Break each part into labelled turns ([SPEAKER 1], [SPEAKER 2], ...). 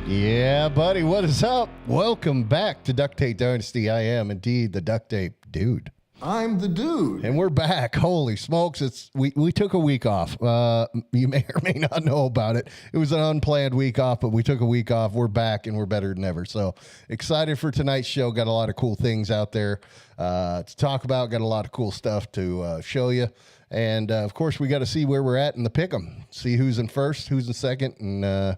[SPEAKER 1] Yeah, buddy, what is up? Welcome back to Duct Tape Dynasty. I am indeed the duct tape dude.
[SPEAKER 2] I'm the dude.
[SPEAKER 1] And we're back. Holy smokes. We took a week off. You may or may not know about it. It was an unplanned week off, but we took a week off. We're back and we're better than ever. So excited for tonight's show. Got a lot of cool things out there to talk about. Got a lot of cool stuff to show you. And, of course, we got to see where we're at in the pick'em. See who's in first, who's in second, and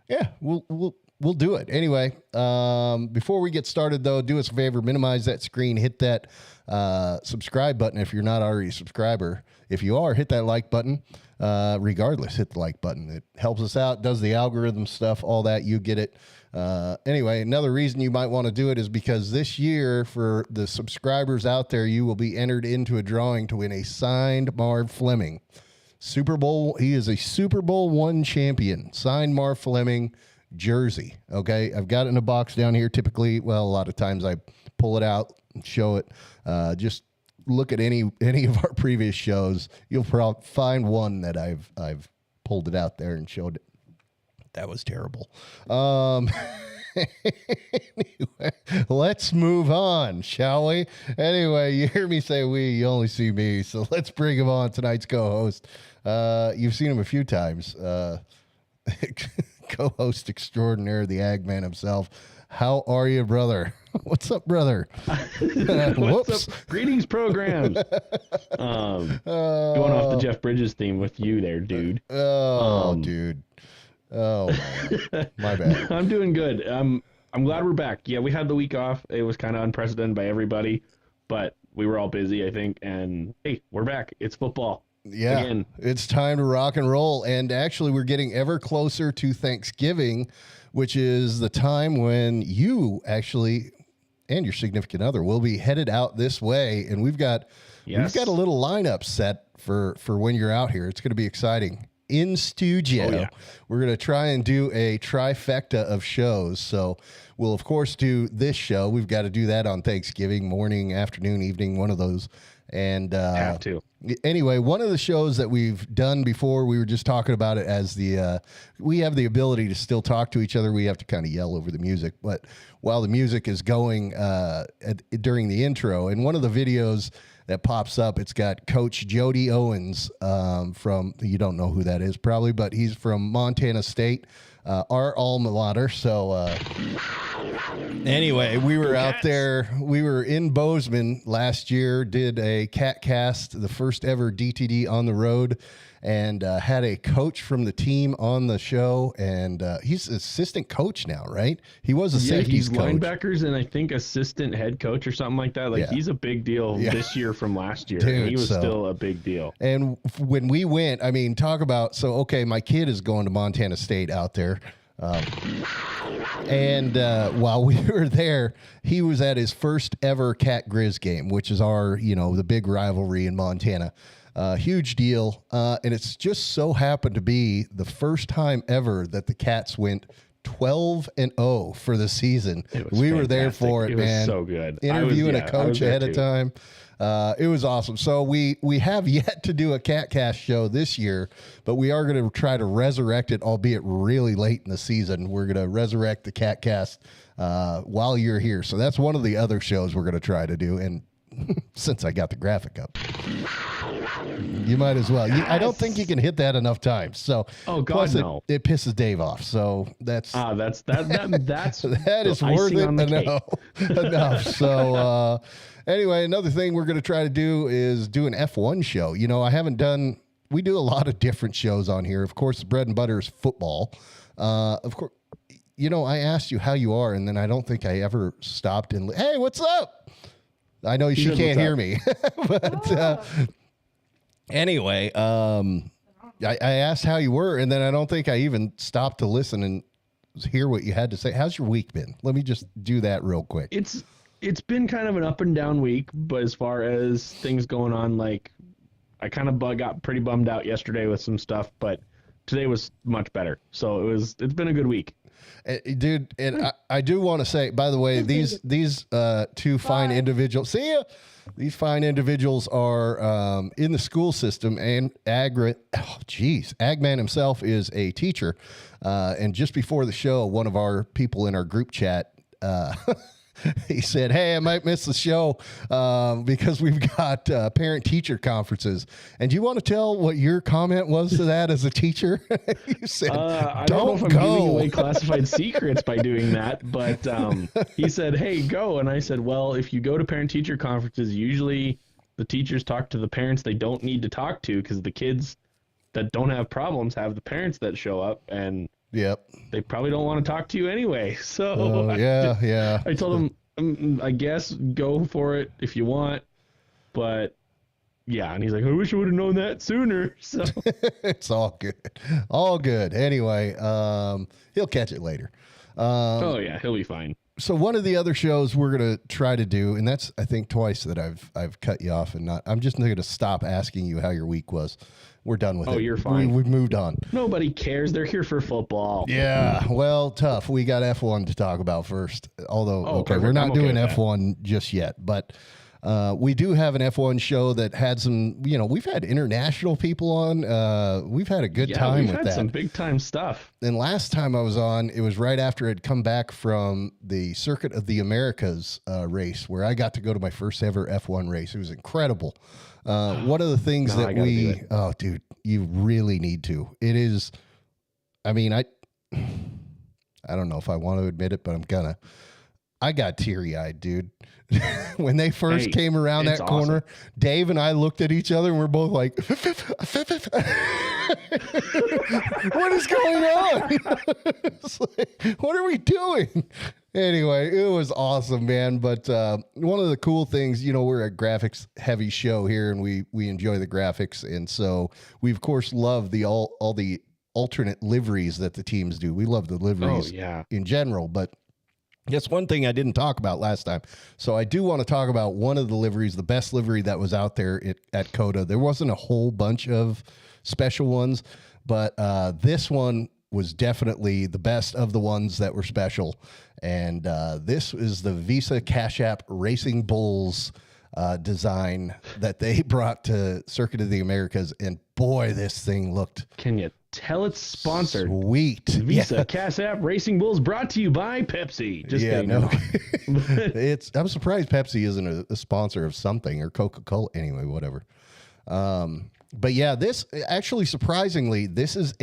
[SPEAKER 1] yeah, we'll do it. Anyway, before we get started, though, do us a favor, minimize that screen, hit that subscribe button if you're not already a subscriber. If you are, hit that like button. Regardless, hit the like button. It helps us out, does the algorithm stuff, all that. You get it. Anyway, another reason you might want to do it is because this year, for the subscribers out there, you will be entered into a drawing to win a signed Marv Fleming. Super Bowl, he is a Super Bowl I champion. Signed Marv Fleming jersey. Okay, I've got it in a box down here. Typically, well, a lot of times I pull it out and show it. Just look at any of our previous shows. You'll probably find one that I've pulled it out there and showed it. That was terrible. Anyway, let's move on, shall we? Anyway, you hear me say we, you only see me, so let's bring him on, tonight's co-host. You've seen him a few times. Co-host extraordinaire, the Ag Man himself. How are you, brother? What's up, brother?
[SPEAKER 3] What's up? Greetings, program. Going off the Jeff Bridges theme with you there, dude.
[SPEAKER 1] Dude. Oh, man. My bad.
[SPEAKER 3] I'm doing good. I'm glad we're back. Yeah, we had the week off. It was kind of unprecedented by everybody, but we were all busy, I think. And hey, we're back. It's football.
[SPEAKER 1] Yeah, again. It's time to rock and roll. And actually, we're getting ever closer to Thanksgiving, which is the time when you actually and your significant other will be headed out this way. And we've got a little lineup set for when you're out here. It's going to be exciting. In studio, we're going to try and do a trifecta of shows. So we'll, of course, do this show. We've got to do that on Thanksgiving, morning, afternoon, evening, one of those. And
[SPEAKER 3] have to.
[SPEAKER 1] Anyway, one of the shows that we've done before, we were just talking about it as we have the ability to still talk to each other. We have to kind of yell over the music. But while the music is going during the intro, and one of the videos that pops up, it's got Coach Jody Owens from, you don't know who that is probably, but he's from Montana State, our alma mater. So anyway, we were out there, we were in Bozeman last year, did a cat cast, the first ever DTD on the road, and had a coach from the team on the show, and he's assistant coach now, right? He was a safeties coach.
[SPEAKER 3] Linebackers and I think assistant head coach or something like that. Like he's a big deal this year from last year. Dude, he was still a big deal.
[SPEAKER 1] And when we went, I mean, talk about, so, okay, my kid is going to Montana State out there. And while we were there, he was at his first ever Cat Grizz game, which is our, the big rivalry in Montana. Huge deal. And it's just so happened to be the first time ever that the Cats went 12-0 for the season. We were there for it, man.
[SPEAKER 3] It was so good.
[SPEAKER 1] Interviewing a coach ahead of time. It was awesome. So we have yet to do a CatCast show this year, but we are going to try to resurrect it, albeit really late in the season. We're going to resurrect the CatCast while you're here. So that's one of the other shows we're going to try to do. And since I got the graphic up, you might as well. I don't think you can hit that enough times. So,
[SPEAKER 3] God, no.
[SPEAKER 1] It pisses Dave off. So that's
[SPEAKER 3] that
[SPEAKER 1] is worth it enough. So anyway, another thing we're going to try to do is do an F1 show. We do a lot of different shows on here. Of course, the bread and butter is football. Of course, I asked you how you are, and then I don't think I ever stopped and, hey, what's up? I know she can't hear me, but anyway, I asked how you were, and then I don't think I even stopped to listen and hear what you had to say. How's your week been? Let me just do that real quick.
[SPEAKER 3] It's been kind of an up and down week, but as far as things going on, like I kind of got pretty bummed out yesterday with some stuff, but today was much better. So it's been a good week.
[SPEAKER 1] Dude, and I do want to say, by the way, these two fine individuals, see ya. These fine individuals are in the school system, and Agman himself is a teacher. And just before the show, one of our people in our group chat, he said, "Hey, I might miss the show because we've got parent-teacher conferences." And do you want to tell what your comment was to that as a teacher? You said,
[SPEAKER 3] I don't know if I'm giving away classified secrets by doing that, but he said, "Hey, go." And I said, "Well, if you go to parent-teacher conferences, usually the teachers talk to the parents they don't need to talk to because the kids that don't have problems have the parents that show up, and they probably don't want to talk to you anyway." So I told him, I guess go for it if you want, but yeah. And he's like, "I wish I would have known that sooner." So
[SPEAKER 1] it's all good. Anyway, he'll catch it later.
[SPEAKER 3] Oh yeah, he'll be fine.
[SPEAKER 1] So one of the other shows we're gonna try to do, and that's I think twice that I've cut you off, and I'm just gonna stop asking you how your week was. We're done with it.
[SPEAKER 3] Oh, you're fine.
[SPEAKER 1] We've moved on.
[SPEAKER 3] Nobody cares. They're here for football.
[SPEAKER 1] Yeah, well, tough. We got F1 to talk about first. Although, we're not doing F1 just yet, but we do have an F1 show that had some, we've had international people on. We've had a good time with that.
[SPEAKER 3] We've had some big time stuff.
[SPEAKER 1] And last time I was on, it was right after I'd come back from the Circuit of the Americas race, where I got to go to my first ever F1 race. It was incredible. One of the things dude, you really need to. It is, I mean, I don't know if I want to admit it, but I'm gonna. I got teary-eyed, dude. When they first came around that corner, Dave and I looked at each other and we're both like, what is going on? It's like, what are we doing? Anyway, it was awesome, man. But one of the cool things, we're a graphics heavy show here, and we enjoy the graphics. And so we, of course, love the all the alternate liveries that the teams do. We love the liveries in general, but that's one thing I didn't talk about last time. So I do want to talk about one of the liveries, the best livery that was out there at COTA. There wasn't a whole bunch of special ones, but this one was definitely the best of the ones that were special. And this is the Visa CASHAPP Racing Bulls design that they brought to Circuit of the Americas. And boy, this thing looked...
[SPEAKER 3] Can you tell it's sponsored?
[SPEAKER 1] Sweet.
[SPEAKER 3] Visa CASHAPP Racing Bulls brought to you by Pepsi. Just kidding.
[SPEAKER 1] No. I'm surprised Pepsi isn't a sponsor of something, or Coca-Cola. Anyway, whatever. But yeah, this actually, surprisingly, this is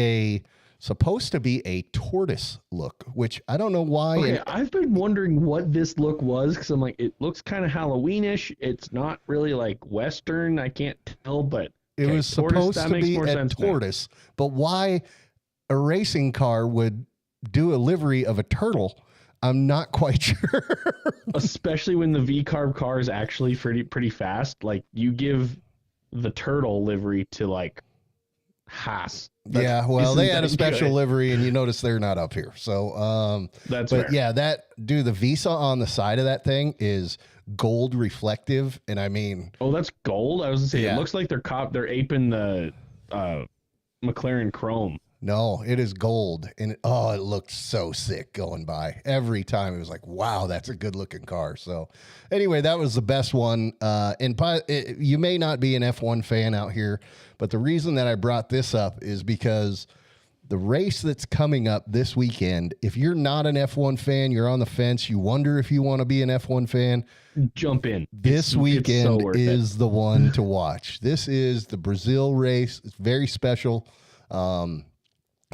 [SPEAKER 1] supposed to be a tortoise look, which I don't know why.
[SPEAKER 3] Okay, I've been wondering what this look was, because I'm like, it looks kind of Halloweenish. It's not really like Western. I can't tell, but
[SPEAKER 1] it was supposed to be a tortoise. But why a racing car would do a livery of a turtle, I'm not quite sure.
[SPEAKER 3] Especially when the V-carb car is actually pretty fast. Like, you give the turtle livery to like Haas.
[SPEAKER 1] They had a special livery, and you notice they're not up here. So,
[SPEAKER 3] that's fair.
[SPEAKER 1] Yeah, the Visa on the side of that thing is gold reflective, and I mean,
[SPEAKER 3] that's gold. I was gonna say it looks like they're aping the McLaren Chrome.
[SPEAKER 1] No, it is gold, and it looked so sick going by. Every time it was like, wow, that's a good looking car. So anyway, that was the best one. You may not be an F1 fan out here, but the reason that I brought this up is because the race that's coming up this weekend, if you're not an F1 fan, you're on the fence, you wonder if you want to be an F1 fan,
[SPEAKER 3] jump in.
[SPEAKER 1] This weekend is the one to watch. This is the Brazil race. It's very special.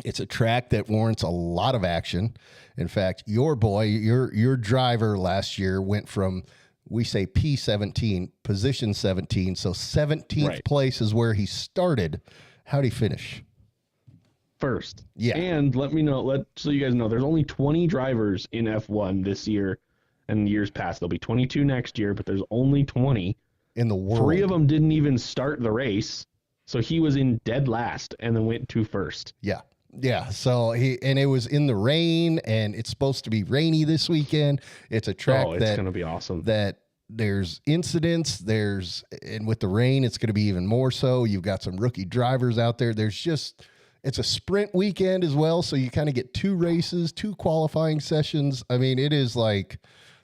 [SPEAKER 1] It's a track that warrants a lot of action. In fact, your boy, your driver last year went from, we say P17, position 17. So 17th place is where he started. How'd he finish?
[SPEAKER 3] First.
[SPEAKER 1] Yeah.
[SPEAKER 3] And let me know, so you guys know, there's only 20 drivers in F1 this year and years past. There'll be 22 next year, but there's only 20
[SPEAKER 1] in the world.
[SPEAKER 3] 3 of them didn't even start the race. So he was in dead last and then went to first.
[SPEAKER 1] Yeah. Yeah, so it was in the rain, and it's supposed to be rainy this weekend. It's a track
[SPEAKER 3] it's going to be awesome.
[SPEAKER 1] That there's incidents, and with the rain, it's going to be even more so. You've got some rookie drivers out there. It's a sprint weekend as well, so you kind of get 2 races, 2 qualifying sessions. I mean, it is like,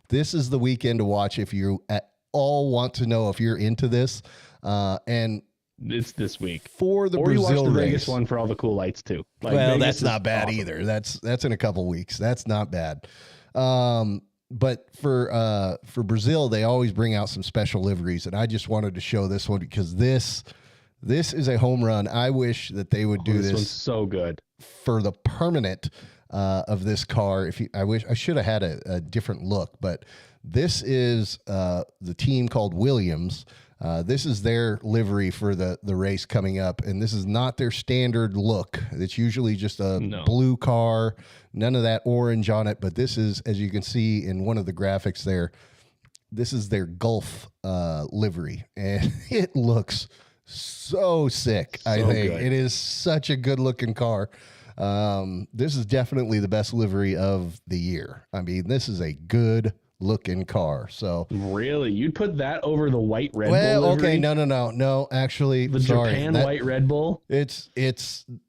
[SPEAKER 1] this is the weekend to watch if you at all want to know if you're into this. And
[SPEAKER 3] it's this week
[SPEAKER 1] for the
[SPEAKER 3] or
[SPEAKER 1] Brazil
[SPEAKER 3] you watch the
[SPEAKER 1] race.
[SPEAKER 3] Vegas one for all the cool lights too. Like,
[SPEAKER 1] Well,
[SPEAKER 3] Vegas
[SPEAKER 1] that's
[SPEAKER 3] is
[SPEAKER 1] not bad
[SPEAKER 3] awesome.
[SPEAKER 1] either. That's in a couple weeks. That's not bad. But for Brazil, they always bring out some special liveries, and I just wanted to show this one because this is a home run. I wish that they would do
[SPEAKER 3] This one's
[SPEAKER 1] this
[SPEAKER 3] so good.
[SPEAKER 1] for the permanent of this car. I wish I should have had a different look, but this is the team called Williams. This is their livery for the race coming up, and this is not their standard look. It's usually just a blue car, none of that orange on it, but this is, as you can see in one of the graphics there, this is their Gulf livery, and it looks so sick. I think
[SPEAKER 3] good.
[SPEAKER 1] it is such a good looking car. This is definitely the best livery of the year. I mean, this is a good looking car. So
[SPEAKER 3] really, you'd put that over the white Red Bull
[SPEAKER 1] well,
[SPEAKER 3] livery?
[SPEAKER 1] okay, no. Actually,
[SPEAKER 3] The
[SPEAKER 1] sorry,
[SPEAKER 3] Japan white Red Bull.
[SPEAKER 1] It's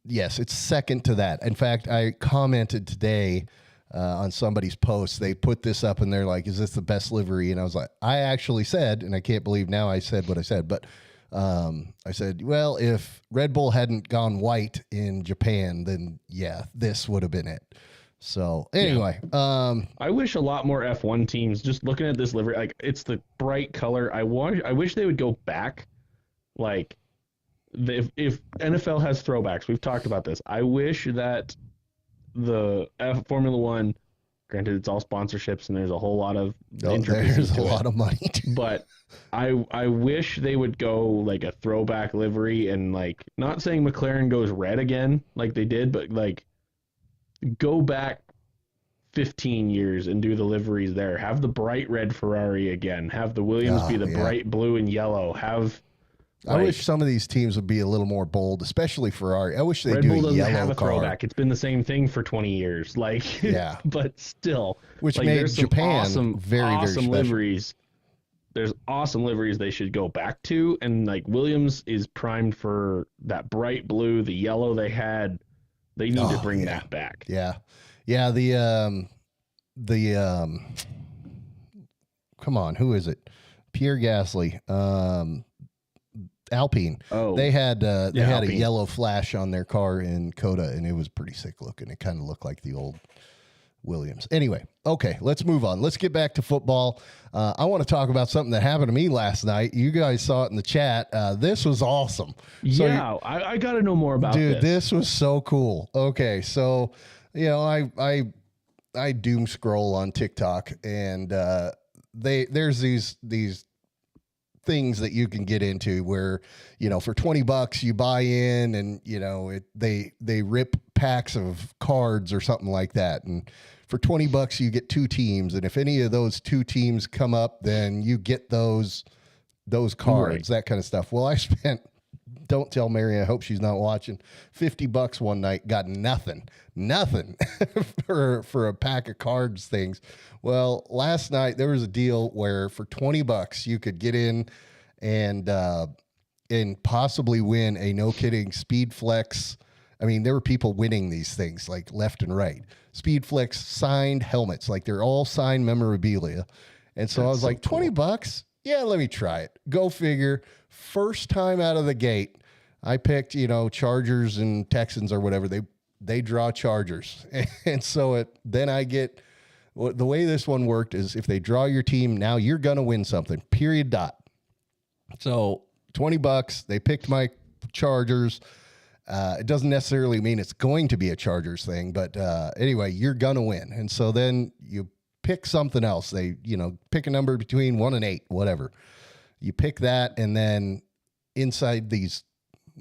[SPEAKER 1] yes, it's second to that. In fact, I commented today on somebody's post. They put this up and they're like, "Is this the best livery?" And I was like, I actually said, and I can't believe now I said what I said, but I said, well, if Red Bull hadn't gone white in Japan, then yeah, this would have been it. So anyway,
[SPEAKER 3] I wish a lot more F1 teams, just looking at this livery, like it's the bright color. I wish they would go back. Like if NFL has throwbacks, we've talked about this. I wish that the Formula One, granted it's all sponsorships and there's a whole lot of
[SPEAKER 1] there's a lot of money too.
[SPEAKER 3] But I wish they would go like a throwback livery, and like, not saying McLaren goes red again like they did, but like go back 15 years and do the liveries there. Have the bright red Ferrari again. Have the Williams be the bright blue and yellow. Have
[SPEAKER 1] I wish some of these teams would be a little more bold, especially Ferrari. I wish they
[SPEAKER 3] Red
[SPEAKER 1] do
[SPEAKER 3] Bull
[SPEAKER 1] a
[SPEAKER 3] doesn't
[SPEAKER 1] yellow
[SPEAKER 3] have a
[SPEAKER 1] car.
[SPEAKER 3] throwback. It's been the same thing for 20 years. Like,
[SPEAKER 1] yeah,
[SPEAKER 3] but still,
[SPEAKER 1] which
[SPEAKER 3] like,
[SPEAKER 1] made
[SPEAKER 3] there's some
[SPEAKER 1] Japan very
[SPEAKER 3] awesome
[SPEAKER 1] special.
[SPEAKER 3] liveries. There's awesome liveries they should go back to, and like Williams is primed for that bright blue, the yellow they had. They need to bring that back.
[SPEAKER 1] Yeah. Come on, who is it? Pierre Gasly, Alpine.
[SPEAKER 3] Oh,
[SPEAKER 1] they had a
[SPEAKER 3] Alpine.
[SPEAKER 1] yellow flash on their car in Coda, and it was pretty sick looking. It kind of looked like the old Williams. Anyway, okay, let's move on. Let's get back to football. I want to talk about something that happened to me last night. You guys saw it in the chat. This was awesome.
[SPEAKER 3] Yeah, I got to know more about
[SPEAKER 1] this. Dude, this was so cool. Okay, so, you know, I doom scroll on TikTok, and there's these things that you can get into where, you know, for $20 you buy in, and, you know, they rip packs of cards or something like that. And for $20 you get 2 teams. And if any of those 2 teams come up, then you get those cards, that kind of stuff. Well, I spent, don't tell Mary, I hope she's not watching, $50 one night, got nothing for a pack of cards things. Well, last night there was a deal where for $20 you could get in and possibly win a no kidding Speed Flex. I mean, there were people winning these things like left and right. Speed Flex signed helmets, like they're all signed memorabilia. And so I was like, $20? Yeah, let me try it. Go figure. First time out of the gate, I picked, you know, Chargers and Texans or whatever. They draw Chargers. And so then I get, the way this one worked is if they draw your team, now you're going to win something, period, dot. So $20, they picked my Chargers. It doesn't necessarily mean it's going to be a Chargers thing, but anyway, you're going to win. And so then you pick something else. They, you know, pick a number between 1 and 8, whatever. You pick that, and then inside these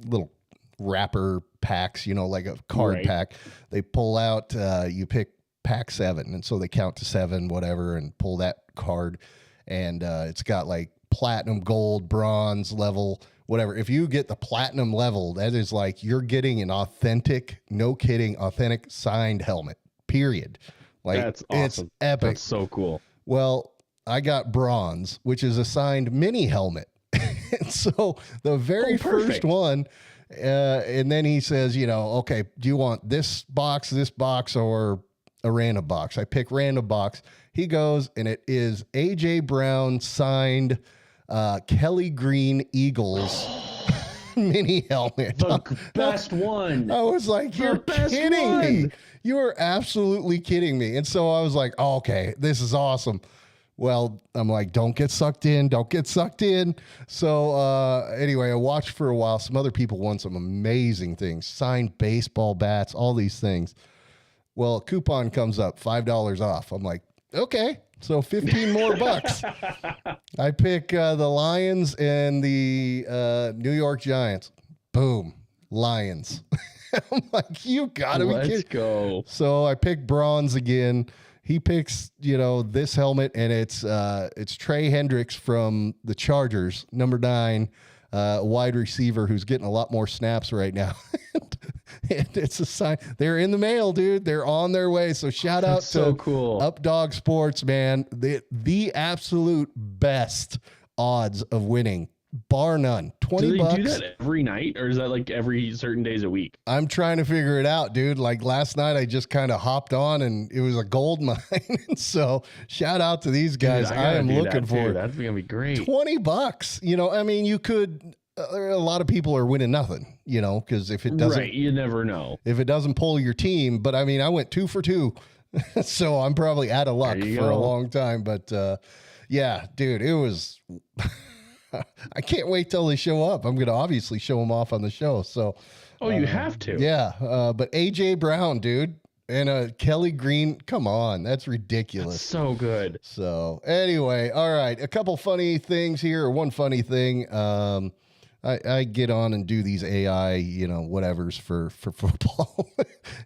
[SPEAKER 1] little wrapper packs, you know, like a card pack, they pull out, you pick pack 7. And so they count to 7, whatever, and pull that card. And it's got like platinum, gold, bronze level, whatever. If you get the platinum level, that is like you're getting an authentic, no kidding, authentic signed helmet, period. Like,
[SPEAKER 3] that's awesome.
[SPEAKER 1] It's epic.
[SPEAKER 3] That's so cool.
[SPEAKER 1] Well, I got bronze, which is a signed mini helmet. And so the very first one, And then he says, okay, do you want this box, or a random box? I pick random box. He goes, and it is AJ Brown signed Kelly Green Eagles mini helmet.
[SPEAKER 3] The best one.
[SPEAKER 1] I was like, you're kidding me. You are absolutely kidding me. And so I was like, oh, okay, this is awesome. Well, I'm like, don't get sucked in. So anyway, I watched for a while. Some other people won some amazing things, signed baseball bats, all these things. Well, a coupon comes up, $5 off. I'm like, okay, so 15 more bucks. I pick the Lions and the New York Giants. Boom, Lions. I'm like, you gotta be kidding.
[SPEAKER 3] Let's go.
[SPEAKER 1] So I pick bronze again. He picks, this helmet, and it's Trey Hendricks from the Chargers, number 9, wide receiver who's getting a lot more snaps right now. And it's a sign. They're in the mail, dude. They're on their way. So shout out to
[SPEAKER 3] cool.
[SPEAKER 1] Updog Sports, man. The absolute best odds of winning, bar none. $20.
[SPEAKER 3] Do they do that every night, or is that like every certain days a week?
[SPEAKER 1] I'm trying to figure it out, dude. Like last night, I just kind of hopped on, and it was a gold mine. So shout out to these guys.
[SPEAKER 3] Dude,
[SPEAKER 1] I am looking for it.
[SPEAKER 3] That's gonna be great.
[SPEAKER 1] $20. I mean, you could. A lot of people are winning nothing, because if it doesn't,
[SPEAKER 3] right, you never know
[SPEAKER 1] if it doesn't pull your team. But I mean, I went 2 for 2, so I'm probably out of luck for a long time. But yeah, dude, it was. I can't wait till they show up. I'm going to obviously show them off on the show. So,
[SPEAKER 3] you have to.
[SPEAKER 1] Yeah, but AJ Brown, dude, and Kelly Green. Come on, that's ridiculous.
[SPEAKER 3] That's so good.
[SPEAKER 1] So anyway, all right, a couple funny things here, or one funny thing. I get on and do these AI, whatevers for football.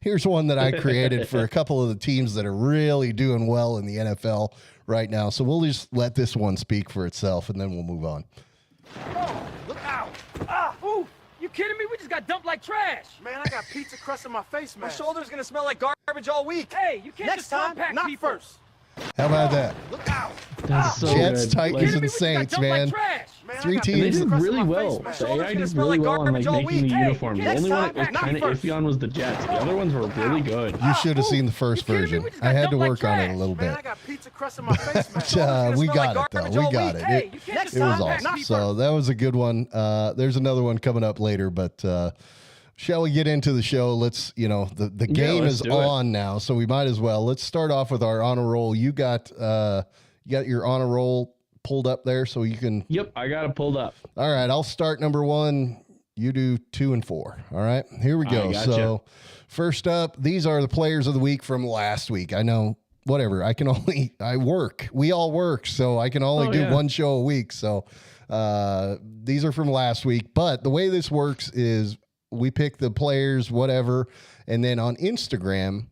[SPEAKER 1] Here's one that I created for a couple of the teams that are really doing well in the NFL right now. So we'll just let this one speak for itself, and then we'll move on.
[SPEAKER 2] Oh, look out. Ah, ooh, you kidding me? We just got dumped like trash.
[SPEAKER 4] Man, I got pizza crust in my face, man.
[SPEAKER 2] My shoulder's gonna smell like garbage all week. Hey, you can't
[SPEAKER 4] Next
[SPEAKER 2] just
[SPEAKER 4] time,
[SPEAKER 2] compact
[SPEAKER 4] not
[SPEAKER 2] people.
[SPEAKER 4] first.
[SPEAKER 1] How about that?
[SPEAKER 4] Look out.
[SPEAKER 3] That's so
[SPEAKER 1] Jets,
[SPEAKER 3] good.
[SPEAKER 1] Titans,
[SPEAKER 3] Like,
[SPEAKER 1] and Saints, man.
[SPEAKER 4] Man,
[SPEAKER 1] 3
[SPEAKER 4] I got
[SPEAKER 3] and they
[SPEAKER 1] teams.
[SPEAKER 3] did
[SPEAKER 4] crust in
[SPEAKER 3] really
[SPEAKER 4] my
[SPEAKER 3] well.
[SPEAKER 4] face, man.
[SPEAKER 3] The AI did
[SPEAKER 2] gonna smell
[SPEAKER 3] really
[SPEAKER 2] like
[SPEAKER 3] well on
[SPEAKER 2] garbage all
[SPEAKER 3] making the
[SPEAKER 2] week. Hey,
[SPEAKER 3] uniforms. The
[SPEAKER 2] next
[SPEAKER 3] only one
[SPEAKER 2] time,
[SPEAKER 3] that was
[SPEAKER 2] not
[SPEAKER 3] kind of
[SPEAKER 2] first.
[SPEAKER 3] iffy on was the Jets. The other ones were really good.
[SPEAKER 1] You should have seen the first
[SPEAKER 2] You kidding me?
[SPEAKER 1] version.
[SPEAKER 2] We just
[SPEAKER 1] I
[SPEAKER 2] got
[SPEAKER 1] had to
[SPEAKER 2] dumped like
[SPEAKER 1] work on it a
[SPEAKER 2] trash.
[SPEAKER 1] little
[SPEAKER 4] Man,
[SPEAKER 1] bit.
[SPEAKER 4] I got pizza crust in my face, man.
[SPEAKER 1] But, we got it, though.
[SPEAKER 2] garbage
[SPEAKER 1] We
[SPEAKER 2] all
[SPEAKER 1] got
[SPEAKER 2] week.
[SPEAKER 1] it.
[SPEAKER 2] Hey, you can't
[SPEAKER 4] Next
[SPEAKER 2] just
[SPEAKER 1] It was
[SPEAKER 2] compact
[SPEAKER 1] awesome.
[SPEAKER 2] people.
[SPEAKER 1] So that was a good one. There's another one coming up later, but shall we get into the show? Let's, the game
[SPEAKER 3] let's
[SPEAKER 1] is
[SPEAKER 3] do it.
[SPEAKER 1] on now, so we might as well. Let's start off with our honor roll. You got your honor roll pulled up there, so you can.
[SPEAKER 3] Yep, I got it pulled up.
[SPEAKER 1] All right, I'll start number 1. You do 2 and 4. All right, here we go.
[SPEAKER 3] gotcha.
[SPEAKER 1] So first up, these are the players of the week from last week. I know, whatever. I work. We all work, so I can only do one show a week. So these are from last week. But the way this works is we pick the players, whatever, and then on Instagram,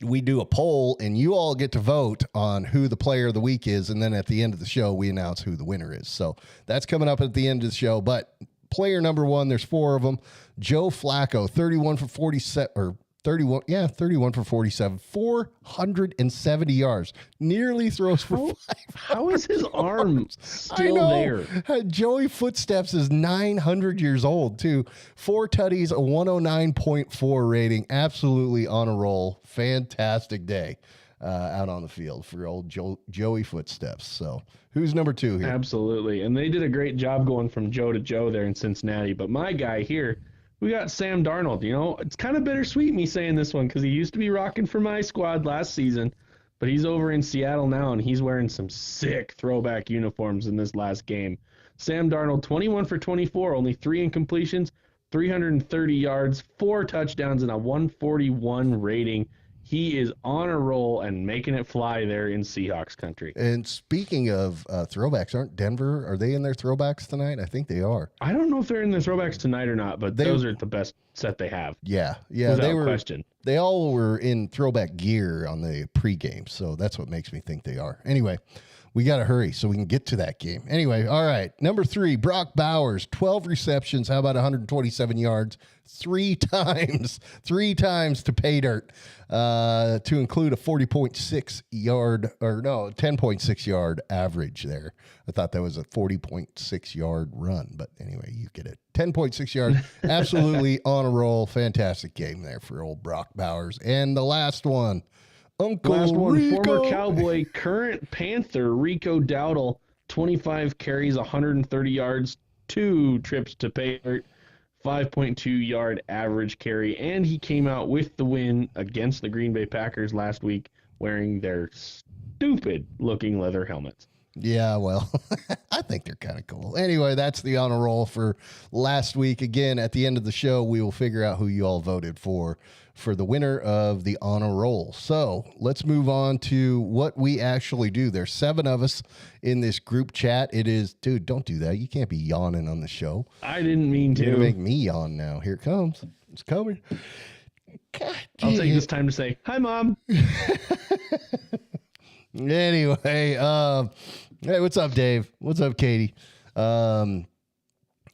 [SPEAKER 1] we do a poll, and you all get to vote on who the player of the week is. And then at the end of the show, we announce who the winner is. So that's coming up at the end of the show. But player number 1, there's 4 of them. Joe Flacco, 31 for 47, or 31 for 47, 470 yards. Nearly throws for 5.
[SPEAKER 3] How is his arm still there?
[SPEAKER 1] Joey Footsteps is 900 years old, too. 4 tutties, a 109.4 rating. Absolutely on a roll. Fantastic day out on the field for old Joey Footsteps. So who's number 2 here?
[SPEAKER 3] Absolutely. And they did a great job going from Joe to Joe there in Cincinnati. But my guy here, we got Sam Darnold. It's kind of bittersweet me saying this one because he used to be rocking for my squad last season, but he's over in Seattle now, and he's wearing some sick throwback uniforms in this last game. Sam Darnold, 21 for 24, only 3 incompletions, 330 yards, 4 touchdowns, and a 141 rating. He is on a roll and making it fly there in Seahawks country.
[SPEAKER 1] And speaking of throwbaks, aren't Denver, are they in their throwbacks tonight? I think they are.
[SPEAKER 3] I don't know if they're in the throwbacks tonight or not, but those are the best set they have.
[SPEAKER 1] Yeah.
[SPEAKER 3] Without question.
[SPEAKER 1] They all were in throwback gear on the pregame, so that's what makes me think they are. Anyway, we got to hurry so we can get to that game. Anyway, all right. Number 3, Brock Bowers, 12 receptions. How about 127 yards? 3 times to pay dirt, to include a 40.6 yard, or no, 10.6 yard average there. I thought that was a 40.6 yard run, but anyway, you get it. 10.6 yards. Absolutely on a roll. Fantastic game there for old Brock Bowers. And the last one, Rico.
[SPEAKER 3] Former Cowboy, current Panther, Rico Dowdle, 25 carries, 130 yards, 2 trips to pay dirt, 5.2 yard average carry, and he came out with the win against the Green Bay Packers last week wearing their stupid looking leather helmets.
[SPEAKER 1] Yeah, well, I think they're kind of cool. Anyway, that's the honor roll for last week. Again, at the end of the show, we will figure out who you all voted for the winner of the honor roll. So let's move on to what we actually do. There's 7 of us in this group chat. It is, dude, don't do that. You can't be yawning on the show.
[SPEAKER 3] I didn't mean to.
[SPEAKER 1] You're gonna make me yawn now. Here it comes. It's coming. God,
[SPEAKER 3] I'll take this time to say, hi, Mom.
[SPEAKER 1] Anyway, hey, what's up, Dave? What's up, Katie? All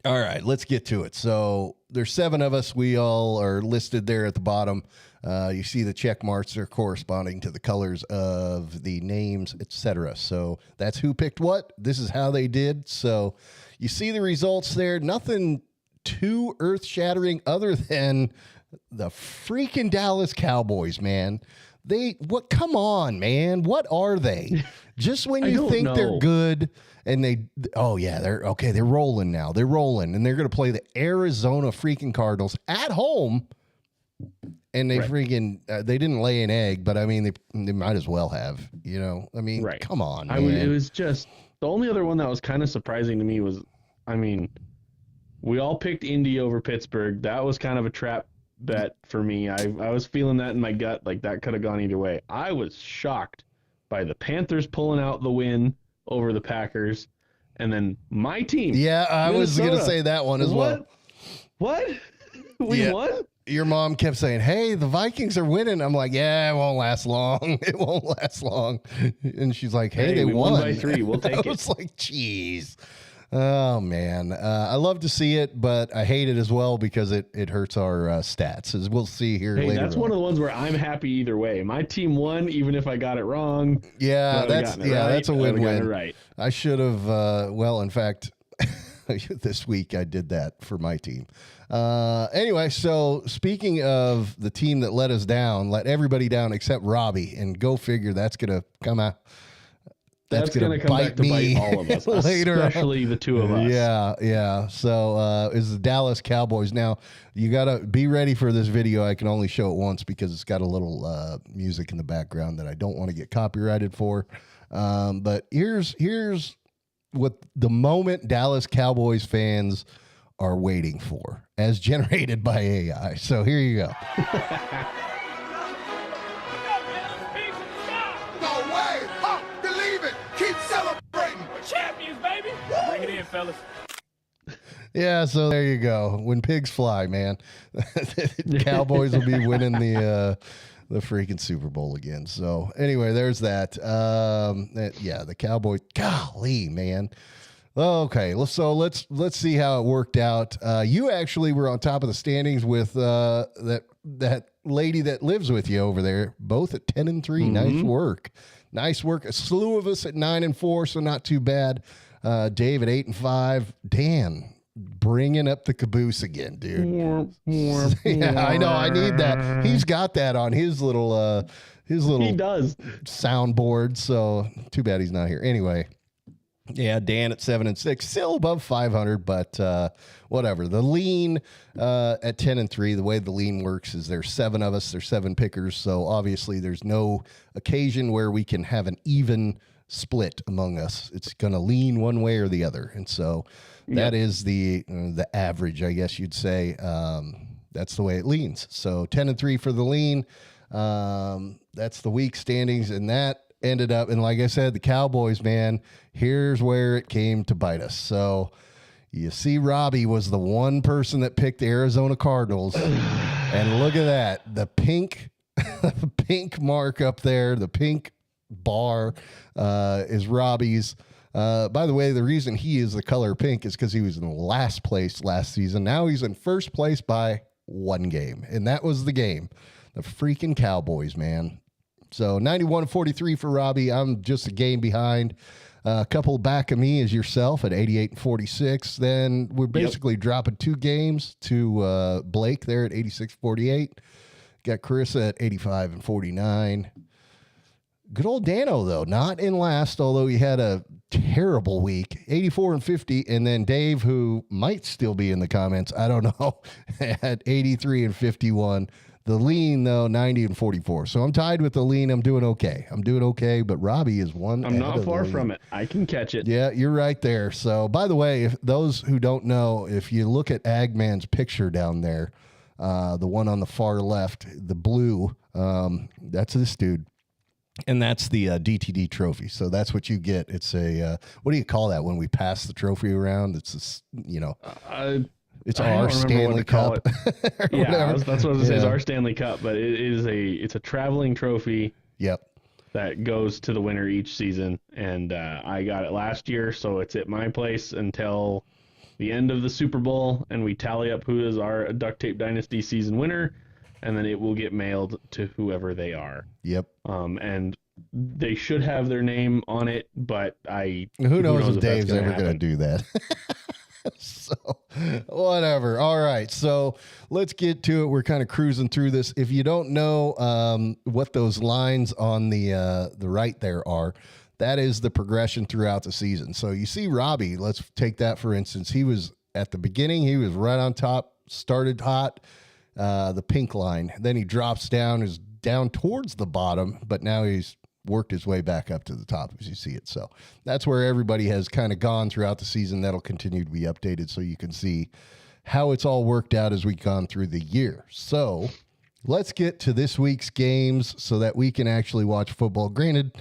[SPEAKER 1] right, let's get to it. So there's 7 of us. We all are listed there at the bottom. You see the check marks are corresponding to the colors of the names, etc. So that's who picked what. This is how they did. So you see the results there. Nothing too earth-shattering other than the freaking Dallas Cowboys, man. Come on, man. What are they? Just when you think they're good and they're rolling now. They're rolling and they're going to play the Arizona freaking Cardinals at home. And they freaking, they didn't lay an egg, but I mean, they might as well have, I mean, come on, man.
[SPEAKER 3] It was just, the only other one that was kind of surprising to me was, I mean, we all picked Indy over Pittsburgh. That was kind of a trap bet for me. I was feeling that in my gut, like that could have gone either way. I was shocked by the Panthers pulling out the win over the Packers, and then my team.
[SPEAKER 1] Yeah, I was going to say that one as well.
[SPEAKER 3] What? We won?
[SPEAKER 1] Your mom kept saying, hey, the Vikings are winning. I'm like, yeah, it won't last long. It won't last long. And she's like, hey, they won
[SPEAKER 3] by 3. We'll take it.
[SPEAKER 1] I was like, geez. Oh, man. I love to see it, but I hate it as well because it hurts our stats, as we'll see here later.
[SPEAKER 3] That's one of the ones where I'm happy either way. My team won, even if I got it wrong.
[SPEAKER 1] Yeah, that's a win-win.
[SPEAKER 3] Right.
[SPEAKER 1] I should have, in fact, this week I did that for my team. Anyway, so speaking of the team that let us down, let everybody down except Robbie, and go figure that's going to come out. That's going to come back to bite all of us, later,
[SPEAKER 3] especially the 2 of us.
[SPEAKER 1] Yeah. So is the Dallas Cowboys. Now, you got to be ready for this video. I can only show it once because it's got a little music in the background that I don't want to get copyrighted for. But here's what the moment Dallas Cowboys fans are waiting for, as generated by AI. So here you go.
[SPEAKER 2] Fellas.
[SPEAKER 1] Yeah, so there you go. When pigs fly, man, the Cowboys will be winning the freaking Super Bowl again. So anyway, there's that. The Cowboys. Golly, man. Okay, so let's see how it worked out. You actually were on top of the standings with that lady that lives with you over there, both at 10-3. Mm-hmm. Nice work. A slew of us at 9-4, so not too bad. Dave at 8-5. Dan bringing up the caboose again, dude. Yeah, I know. I need that. He's got that on his little he does soundboard. So too bad he's not here. Anyway, yeah, Dan at 7-6, still above 500, but whatever. The lean at 10-3. The way the lean works is there's 7 of us. There's 7 pickers. So obviously there's no occasion where we can have an even split among us. It's going to lean one way or the other. And so that is the average, I guess you'd say. That's the way it leans. So 10-3 for the lean. That's the week standings. And that ended up, and like I said, the Cowboys, man, here's where it came to bite us. So you see, Robbie was the one person that picked the Arizona Cardinals. And look at that. The pink mark up there, the pink bar is Robbie's. By the way, the reason he is the color pink is because he was in last place last season. Now he's in first place by 1 game, and that was the game. The freaking Cowboys, man. So 91-43 for Robbie. I'm just a game behind. A couple back of me is yourself at 88-46. Then we're basically dropping 2 games to Blake there at 86-48. Got Carissa at 85-49. Good old Dano, though, not in last, although he had a terrible week, 84-50. And then Dave, who might still be in the comments, I don't know, at 83-51. The lean, though, 90-44. So I'm tied with the lean. I'm doing okay. But Robbie is one.
[SPEAKER 3] I'm not far from it. I can catch it.
[SPEAKER 1] Yeah, you're right there. So, by the way, if those who don't know, if you look at Agman's picture down there, the one on the far left, the blue, that's this dude. And that's the DTD trophy. So that's what you get. It's a, what do you call that when we pass the trophy around? It's, it's our Stanley Cup.
[SPEAKER 3] Yeah, that's what I was going to say, is our Stanley Cup, but it's a traveling trophy.
[SPEAKER 1] Yep.
[SPEAKER 3] That goes to the winner each season. And I got it last year, so it's at my place until the end of the Super Bowl, and we tally up who is our Duct Tape Dynasty season winner, and then it will get mailed to whoever they are.
[SPEAKER 1] Yep.
[SPEAKER 3] And they should have their name on it, but
[SPEAKER 1] who knows if Dave's ever going to do that. So, whatever. All right. So, let's get to it. We're kind of cruising through this. If you don't know what those lines on the right there are, that is the progression throughout the season. So, you see Robbie, let's take that for instance. He was at the beginning, he was right on top, started hot, the pink line. Then he drops down, is down towards the bottom, but now he's worked his way back up to the top as you see it. So that's where everybody has kind of gone throughout the season. That'll continue to be updated so you can see how it's all worked out as we've gone through the year. So let's get to this week's games so that we can actually watch football. Granted,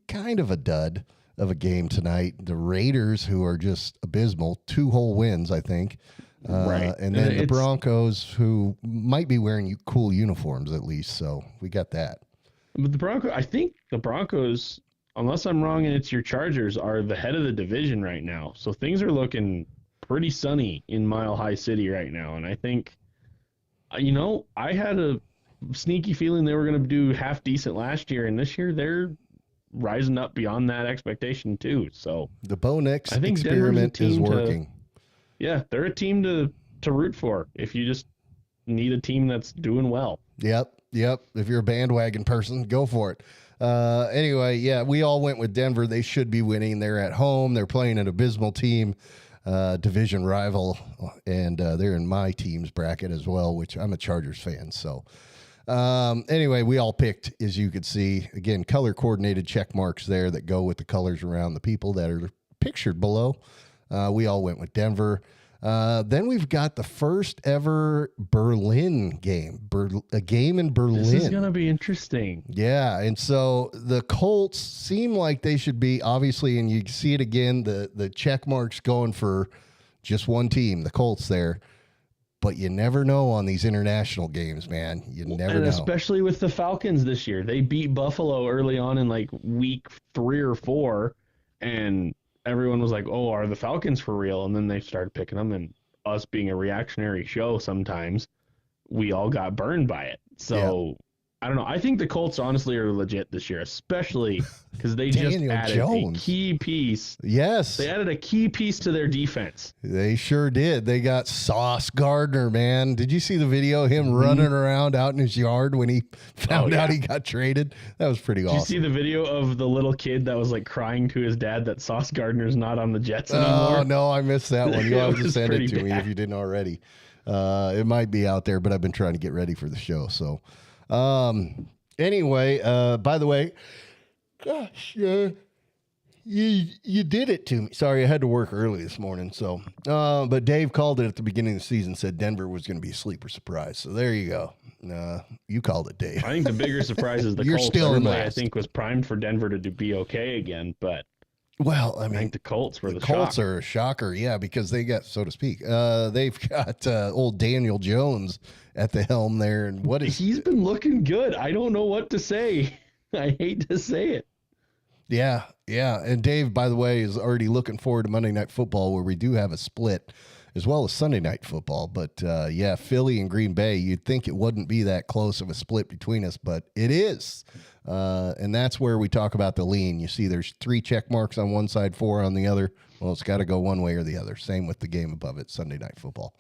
[SPEAKER 1] kind of a dud of a game tonight. The Raiders, who are just abysmal, 2 whole wins, I think.
[SPEAKER 3] Right.
[SPEAKER 1] And then the Broncos, who might be wearing cool uniforms at least. So we got that.
[SPEAKER 3] But I think the Broncos, unless I'm wrong and it's your Chargers, are the head of the division right now. So things are looking pretty sunny in Mile High City right now. And I think, I had a sneaky feeling they were going to do half decent last year. And this year they're rising up beyond that expectation too. So
[SPEAKER 1] the Bo Nix experiment is working.
[SPEAKER 3] They're a team to root for if you just need a team that's doing well.
[SPEAKER 1] Yep. If you're a bandwagon person, go for it. Anyway, we all went with Denver. They should be winning. They're at home. They're playing an abysmal team, division rival, and they're in my team's bracket as well, which I'm a Chargers fan. So anyway, we all picked, as you could see, again, color-coordinated check marks there that go with the colors around the people that are pictured below. We all went with Denver. Then we've got the first ever Berlin game, a game in Berlin.
[SPEAKER 3] This is going to be interesting.
[SPEAKER 1] Yeah. And so the Colts seem like they should be, obviously, and you see it again, the check marks going for just one team, the Colts there. But you never know on these international games, man. You never know.
[SPEAKER 3] Especially with the Falcons this year. They beat Buffalo early on in like week 3 or 4, and everyone was like, oh, are the Falcons for real? And then they started picking them, and us being a reactionary show sometimes, we all got burned by it. So, I don't know. I think the Colts honestly are legit this year, especially because they just added a key piece.
[SPEAKER 1] Yes.
[SPEAKER 3] They added a key piece to their defense.
[SPEAKER 1] They sure did. They got Sauce Gardner, man. Did you see the video of him running around out in his yard when he found out he got traded? That was pretty awesome.
[SPEAKER 3] Did you see the video of the little kid that was like crying to his dad that Sauce Gardner's not on the Jets anymore?
[SPEAKER 1] Oh, no, I missed that one. You'll have to send it to me if you didn't already. It might be out there, but I've been trying to get ready for the show, so... Anyway, by the way, gosh, you did it to me. Sorry, I had to work early this morning. So, but Dave called it at the beginning of the season, said Denver was going to be a sleeper surprise. So there you go. You called it, Dave.
[SPEAKER 3] I think the bigger surprise is the
[SPEAKER 1] You're
[SPEAKER 3] Colts.
[SPEAKER 1] still in
[SPEAKER 3] Everybody,
[SPEAKER 1] last.
[SPEAKER 3] I think, was primed for Denver to be okay again, but
[SPEAKER 1] well, I mean,
[SPEAKER 3] I think the Colts were the
[SPEAKER 1] Colts
[SPEAKER 3] shock.
[SPEAKER 1] are a shocker, yeah, because they got, so to speak, they've got old Daniel Jones at the helm there, and he's
[SPEAKER 3] been looking good. I don't know what to say. I hate to say it.
[SPEAKER 1] Yeah, yeah. And Dave, by the way, is already looking forward to Monday Night Football, where we do have a split, as well as Sunday Night Football. But yeah, Philly and Green Bay, you'd think it wouldn't be that close of a split between us, but it is. And that's where we talk about the lean. You see there's 3 check marks on one side, 4 on the other. Well, it's got to go one way or the other. Same with the game above it, Sunday Night Football.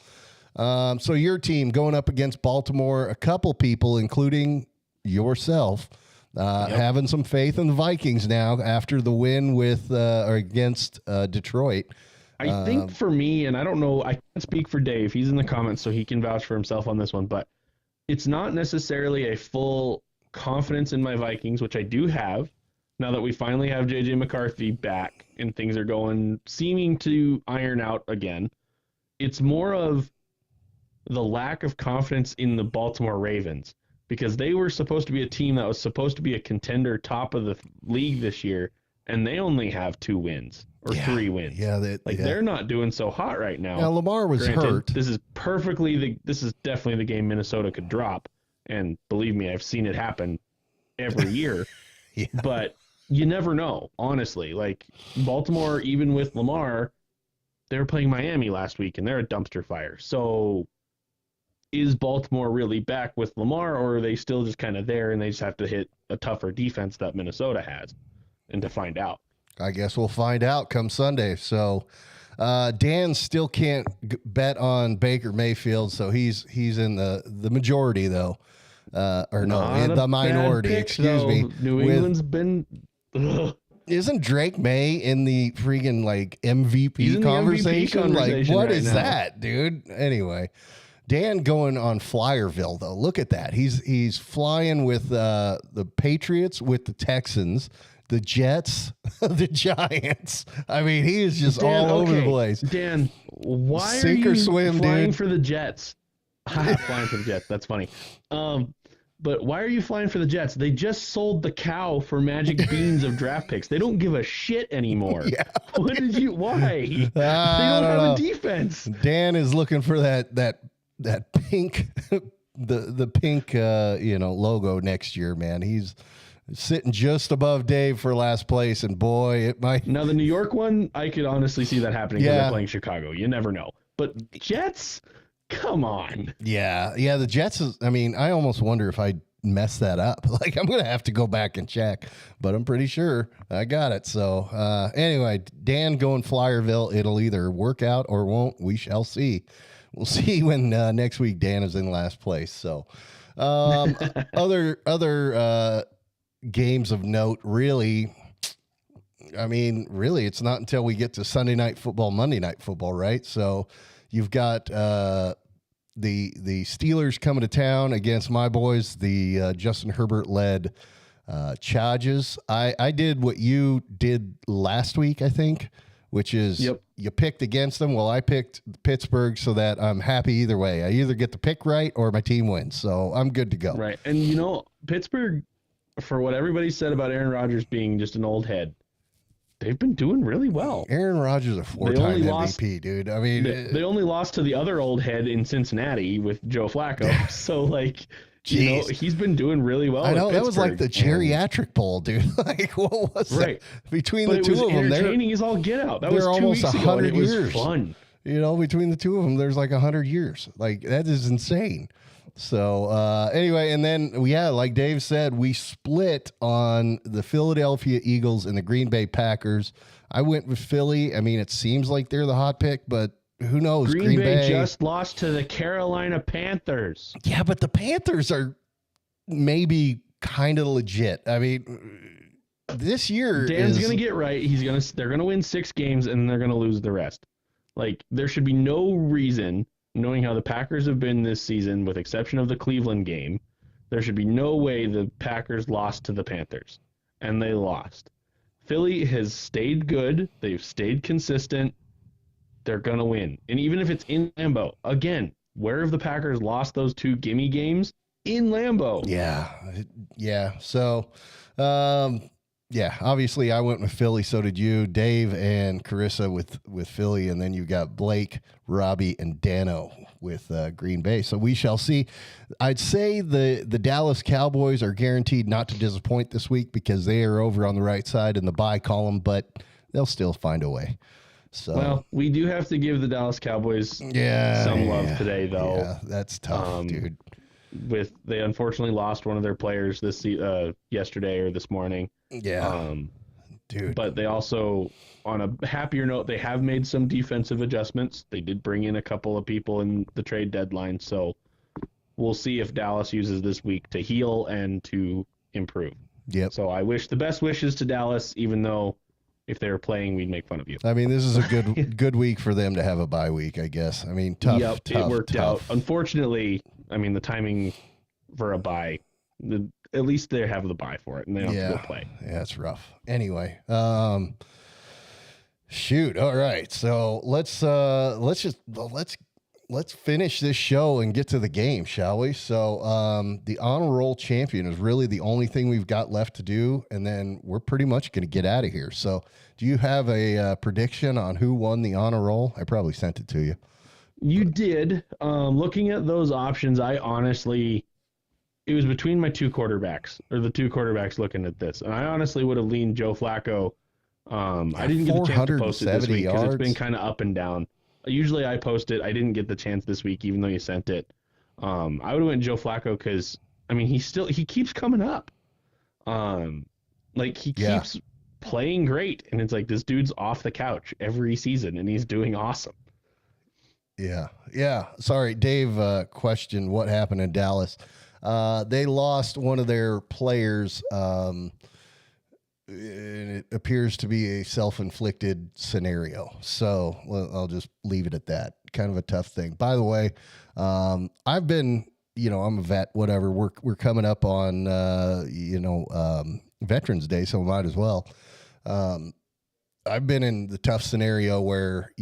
[SPEAKER 1] So your team going up against Baltimore, a couple people, including yourself, having some faith in the Vikings now after the win with or against Detroit.
[SPEAKER 3] I think for me, and I don't know, I can't speak for Dave. He's in the comments, so he can vouch for himself on this one. But it's not necessarily a full confidence in my Vikings, which I do have now that we finally have J.J. McCarthy back and things are seeming to iron out again. It's more of the lack of confidence in the Baltimore Ravens, because they were supposed to be a team that was supposed to be a contender top of the league this year, and they only have 2 wins or 3 wins.
[SPEAKER 1] Yeah,
[SPEAKER 3] they're not doing so hot right now.
[SPEAKER 1] Now Lamar was hurt.
[SPEAKER 3] This is definitely the game Minnesota could drop, and believe me, I've seen it happen every year.
[SPEAKER 1] Yeah.
[SPEAKER 3] But you never know, honestly. Like Baltimore, even with Lamar, they were playing Miami last week, and they're a dumpster fire. So is Baltimore really back with Lamar, or are they still just kind of there and they just have to hit a tougher defense that Minnesota has? And to find out,
[SPEAKER 1] I guess we'll find out come Sunday. So Dan still can't bet on Baker Mayfield, so he's in the majority though, or no, in the minority. Excuse me.
[SPEAKER 3] New England's been. Ugh.
[SPEAKER 1] Isn't Drake May in the freaking like MVP
[SPEAKER 3] He's in the
[SPEAKER 1] conversation?
[SPEAKER 3] MVP conversation
[SPEAKER 1] Like, what
[SPEAKER 3] right
[SPEAKER 1] is
[SPEAKER 3] now.
[SPEAKER 1] that, dude? Anyway, Dan going on Flyerville though. Look at that. He's flying with the Patriots, with the Texans, the Jets, the Giants. I mean, he is just all over the place.
[SPEAKER 3] Dan, why
[SPEAKER 1] Sink
[SPEAKER 3] are
[SPEAKER 1] or
[SPEAKER 3] you
[SPEAKER 1] swim,
[SPEAKER 3] flying
[SPEAKER 1] dude.
[SPEAKER 3] for the Jets? Flying for the Jets. That's funny. But why are you flying for the Jets? They just sold the cow for magic beans of draft picks. They don't give a shit anymore.
[SPEAKER 1] Yeah.
[SPEAKER 3] Why? They don't
[SPEAKER 1] don't
[SPEAKER 3] have
[SPEAKER 1] know.
[SPEAKER 3] a defense.
[SPEAKER 1] Dan is looking for that pink, the pink, logo next year, man. He's sitting just above Dave for last place, and boy, it might.
[SPEAKER 3] Now the New York one, I could honestly see that happening because
[SPEAKER 1] Yeah.
[SPEAKER 3] they're playing Chicago. You never know. But Jets, come on.
[SPEAKER 1] Yeah, the Jets is. I mean, I almost wonder if I messed that up. Like, I'm gonna have to go back and check, but I'm pretty sure I got it. So anyway, Dan going Flyerville. It'll either work out or won't. We shall see. We'll see when next week Dan is in last place. So other games of note, really. I mean, really, it's not until we get to Sunday Night Football, Monday Night Football, right? So you've got the Steelers coming to town against my boys, the Justin Herbert-led Chargers. I did what you did last week, I think, which is you picked against them. Well, I picked Pittsburgh, so that I'm happy either way. I either get the pick right or my team wins, so I'm good to go.
[SPEAKER 3] Right. And, Pittsburgh, for what everybody said about Aaron Rodgers being just an old head, they've been doing really well.
[SPEAKER 1] Aaron Rodgers, a 4-time MVP, dude. I mean,
[SPEAKER 3] they only lost to the other old head in Cincinnati with Joe Flacco. So, he's been doing really well.
[SPEAKER 1] I know,
[SPEAKER 3] with
[SPEAKER 1] that was like the
[SPEAKER 3] Pittsburgh.
[SPEAKER 1] geriatric bowl, dude. Like, what was
[SPEAKER 3] Right.
[SPEAKER 1] that? Between
[SPEAKER 3] But
[SPEAKER 1] the
[SPEAKER 3] it
[SPEAKER 1] two
[SPEAKER 3] was
[SPEAKER 1] of them,
[SPEAKER 3] entertaining as all get out. That was
[SPEAKER 1] they're
[SPEAKER 3] 2
[SPEAKER 1] almost
[SPEAKER 3] weeks ago, and
[SPEAKER 1] 100
[SPEAKER 3] it was
[SPEAKER 1] years.
[SPEAKER 3] fun.
[SPEAKER 1] Between the two of them, there's like 100 years. Like, that is insane. So anyway, and then, like Dave said, we split on the Philadelphia Eagles and the Green Bay Packers. I went with Philly. I mean, it seems like they're the hot pick, but who knows?
[SPEAKER 3] Green Bay just lost to the Carolina Panthers.
[SPEAKER 1] Yeah, but the Panthers are maybe kind of legit. I mean, this year
[SPEAKER 3] Dan's going to get right. They're going to win 6 games and they're going to lose the rest. Like, there should be no reason, knowing how the Packers have been this season, with exception of the Cleveland game, there should be no way the Packers lost to the Panthers. And they lost. Philly has stayed good. They've stayed consistent. They're going to win. And even if it's in Lambeau, again, where have the Packers lost those 2 gimme games? In Lambeau.
[SPEAKER 1] Yeah. So, obviously I went with Philly. So did you, Dave and Carissa with Philly. And then you got Blake, Robbie, and Dano with Green Bay. So we shall see. I'd say the Dallas Cowboys are guaranteed not to disappoint this week because they are over on the right side in the bye column, but they'll still find a way. So,
[SPEAKER 3] well, we do have to give the Dallas Cowboys some love today, though.
[SPEAKER 1] Yeah, that's tough, dude.
[SPEAKER 3] They unfortunately lost one of their players yesterday or this morning.
[SPEAKER 1] Yeah, dude.
[SPEAKER 3] But they also, on a happier note, they have made some defensive adjustments. They did bring in a couple of people in the trade deadline, so we'll see if Dallas uses this week to heal and to improve.
[SPEAKER 1] Yep.
[SPEAKER 3] So I wish the best wishes to Dallas, even though if they were playing, we'd make fun of you.
[SPEAKER 1] I mean, this is a good week for them to have a bye week, I guess. I mean, tough.
[SPEAKER 3] It worked out. Unfortunately, I mean, the timing for a bye, at least they have the bye for it, and they don't have to go play.
[SPEAKER 1] Yeah, it's rough. Anyway, shoot. All right, so let's finish this show and get to the game, shall we? So the honor roll champion is really the only thing we've got left to do, and then we're pretty much going to get out of here. So do you have a prediction on who won the honor roll? I probably sent it to you.
[SPEAKER 3] You did. Looking at those options, it was between my two quarterbacks, or the two quarterbacks looking at this, and I honestly would have leaned Joe Flacco. I didn't get the chance to post it this week because it's been kind of up and down. Usually I post it. I didn't get the chance this week, even though you sent it. I would have went Joe Flacco because, I mean, he keeps coming up. He keeps playing great, and it's like this dude's off the couch every season, and he's doing awesome.
[SPEAKER 1] Yeah. Sorry, Dave questioned what happened in Dallas. They lost one of their players. It appears to be a self-inflicted scenario. So I'll just leave it at that. Kind of a tough thing. By the way, I've been, I'm a vet, whatever. We're coming up on, Veterans Day, so might as well. I've been in the tough scenario where,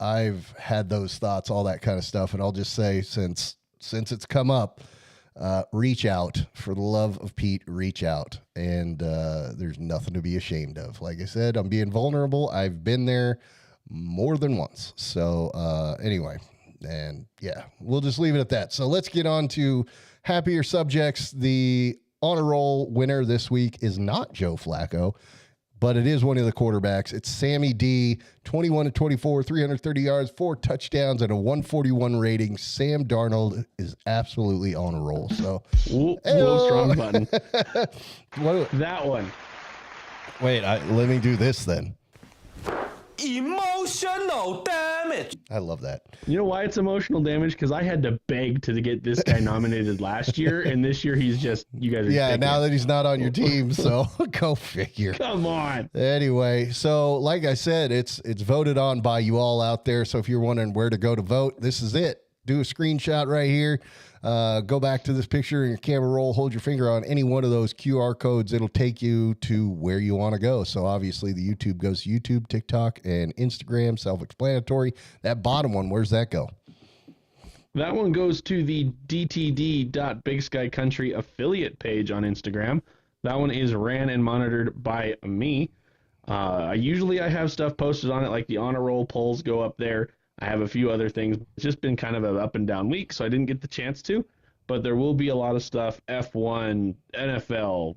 [SPEAKER 1] I've had those thoughts, all that kind of stuff. And I'll just say, since it's come up, reach out. For the love of Pete, reach out. And there's nothing to be ashamed of. Like I said, I'm being vulnerable. I've been there more than once. So anyway, and yeah, we'll just leave it at that. So let's get on to happier subjects. The honor roll winner this week is not Joe Flacco, but it is one of the quarterbacks. It's Sammy D, 21-24, 330 yards, 4 touchdowns, and a 141 rating. Sam Darnold is absolutely on a roll. So,
[SPEAKER 3] strong button. That one.
[SPEAKER 1] Wait, let me do this then.
[SPEAKER 2] Emotional damage.
[SPEAKER 1] I love that.
[SPEAKER 3] You know why it's emotional damage? Because I had to beg to get this guy nominated last year, and this year he's just, you guys are
[SPEAKER 1] now that he's not on your team, so go figure.
[SPEAKER 3] Come on.
[SPEAKER 1] Anyway, so like I said, it's voted on by you all out there. So if you're wondering where to go to vote, this is it. Do a screenshot right here. Go back to this picture in your camera roll. Hold your finger on any one of those QR codes. It'll take you to where you want to go. So obviously the YouTube goes to YouTube, TikTok, and Instagram. Self-explanatory. That bottom one, where's that go?
[SPEAKER 3] That one goes to the DTD.BigSkyCountry affiliate page on Instagram. That one is ran and monitored by me. Usually I have stuff posted on it, like the honor roll polls go up there. I have a few other things. It's just been kind of an up and down week, so I didn't get the chance to. But there will be a lot of stuff, F1, NFL,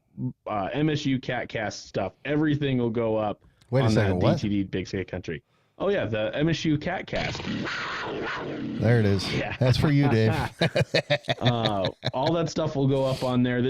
[SPEAKER 3] MSU CatCast stuff. Everything will go up on that DTD Big Sky Country. Oh, yeah, the MSU CatCast.
[SPEAKER 1] There it is. Yeah. That's for you, Dave.
[SPEAKER 3] All that stuff will go up on there.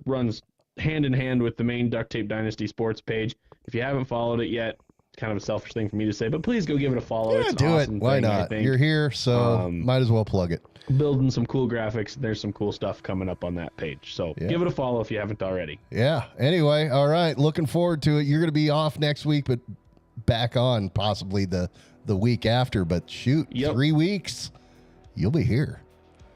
[SPEAKER 3] Runs hand in hand with the main Duct Tape Dynasty sports page. If you haven't followed it yet, kind of a selfish thing for me to say, but please go give it a follow.
[SPEAKER 1] Yeah,
[SPEAKER 3] it's
[SPEAKER 1] do
[SPEAKER 3] awesome
[SPEAKER 1] it. Why
[SPEAKER 3] thing,
[SPEAKER 1] not? You're here, so might as well plug it.
[SPEAKER 3] Building some cool graphics. There's some cool stuff coming up on that page. So give it a follow if you haven't already.
[SPEAKER 1] Yeah. Anyway, all right. Looking forward to it. You're going to be off next week, but back on possibly the week after. But shoot, 3 weeks, you'll be here.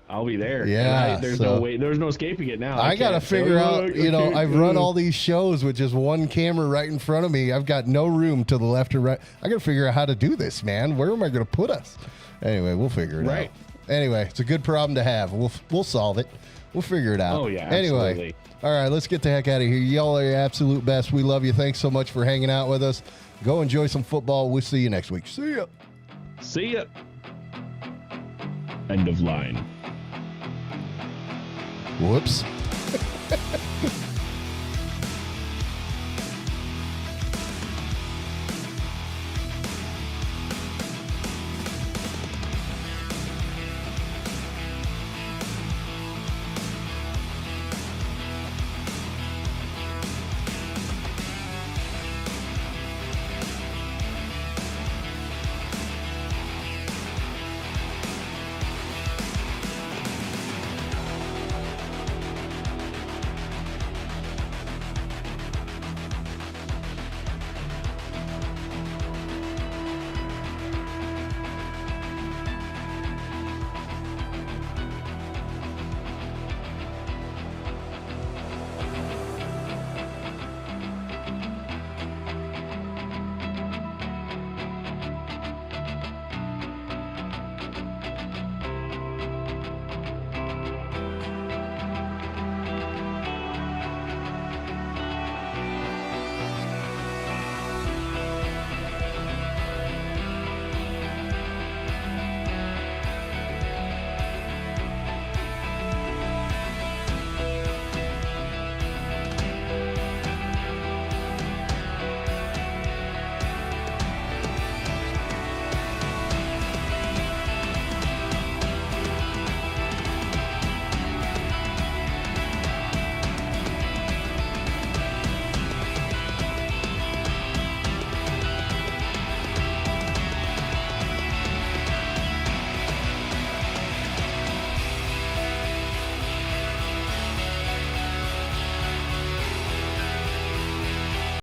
[SPEAKER 3] I'll be there.
[SPEAKER 1] Yeah.
[SPEAKER 3] There's no way. There's no escaping it now.
[SPEAKER 1] I got to figure out, I've run all these shows with just one camera right in front of me. I've got no room to the left or right. I got to figure out how to do this, man. Where am I going to put us? Anyway, we'll figure it out. Anyway, it's a good problem to have. We'll solve it. We'll figure it out.
[SPEAKER 3] Oh, yeah. Absolutely.
[SPEAKER 1] Anyway, all right, let's get the heck out of here. Y'all are your absolute best. We love you. Thanks so much for hanging out with us. Go enjoy some football. We'll see you next week. See ya.
[SPEAKER 3] See ya. End of line.
[SPEAKER 1] Whoops.